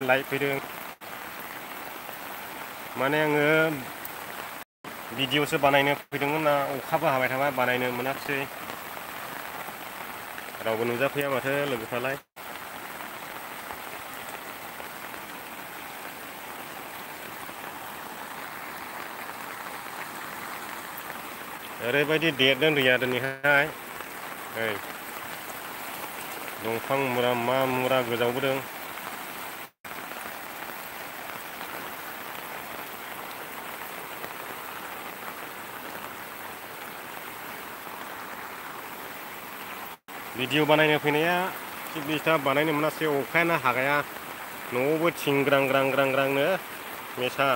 light फैदों माने आङो भिडिअसो बानायनो फैदोंमोन ना अखाबो हाबाय थाबाय बानायनो मोनाखिसै रावबो नुजाफैया माथो लोगोफ्रालाय ओरैबायदि देरदों दैया दिनैहाय ओइ दंफां मुरा मा मुरा गोजावबोदों भिडिअ बानायनो फैनाया थिग बिस्था बानायनो मोनासै अखायानो हागाया न'आवबो थिं ग्रां ग्रां ग्रां ग्रांनो मेसा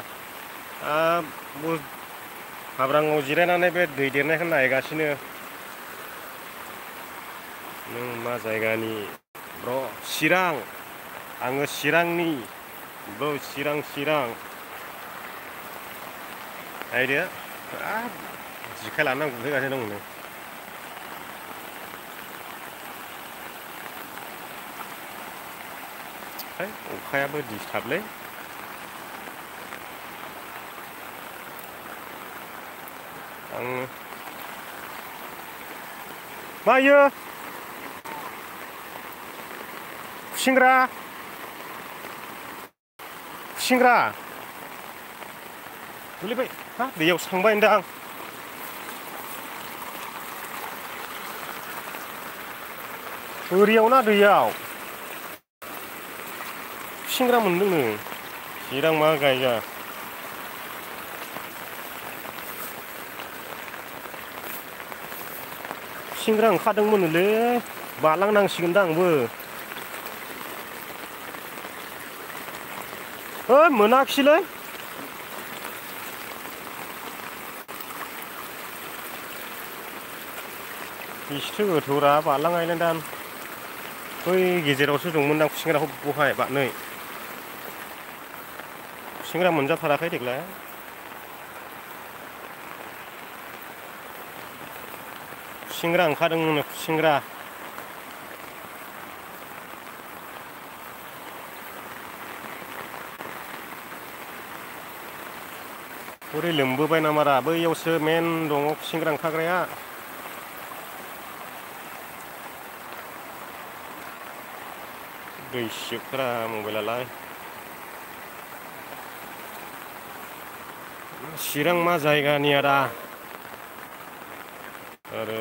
हाब्राङाव जिरायनानै बे दै देरनायखौ नायगासिनो नों मा जायगानि र' चिरां आङो चिरांनि ब्र चिरां नायदो जेखाइ लानानै गुरहैगासिनो दं नै अखायाबो दिसटार्बलै आङो मा इयो खुसेंग्रा गोलैबाय हा दैयाव सांबाय होनदां बोरियाव ना दैयाव खुसेंग्रा मोनदोंनो चिरां मा गायजा खुसेंग्रा ओंखारदोंमोनलै बारलांनांसिगोन दा आंबो मोनाखिसैलै इसेथो गोथौरा बारलांहायलांदां बै गेजेरावसो दंमोनदां खुसेंग्राखौ बहाय बारनै खुसेंग्रा मोनजाथाराखै देग्लाय खुसेंग्रा ओंखारदोंनो खुसेंग्रा बोरै लोमबोबाय नामारा बैयावसो मेन दङ खुसेंग्रा ओंखारग्राया दै सिजोबथारा मबाइलालाय चिरां मा जायगानि आदा आरो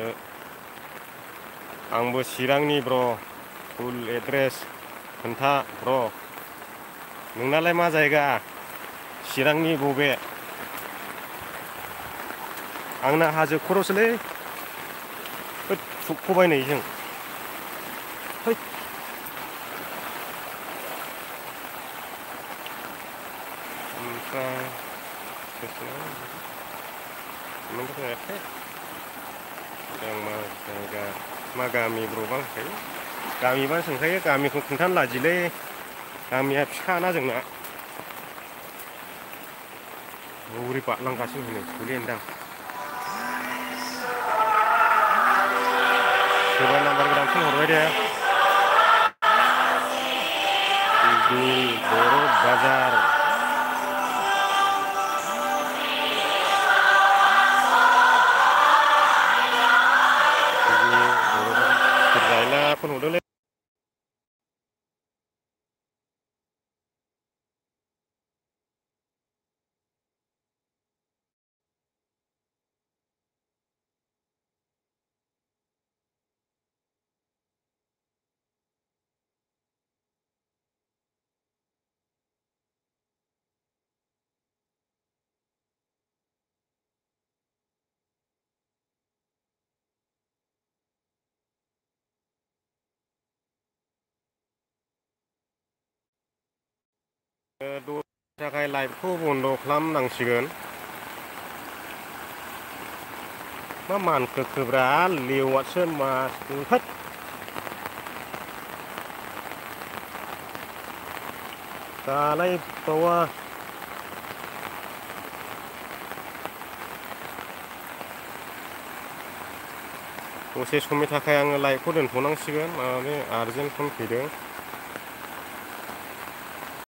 आंबो चिरांनि ब्र फुल एड्रेस खोन्था ब्र नोंनालाय मा जायगा चिरांनि बबे आंना हाजो खर'सोलै थुख'बाय नै जों ओमफ्राय जों मा जायगा मा गामि ब्र'बा होनखायो गामिबा सोंखायो गामिखौ खोन्थानो लाजिलै गामिया फिसाना जोंना बोरै बारलांगासिनो होनो गोलैनोदां सोरबा नाम्बार गोदान फन हरबाय दे बर' बाजार फन हरदोंलै द'नि थाखाय लाइभखौ बन्द' खालामनांसिगोन मा मानखोखोब्रा लेवादसो मासथो होद दालाय बावा दसे समनि थाखाय आङो लाइभखौ दोनथ'नांसिगोन माने आर्जेन्ट फन फैदों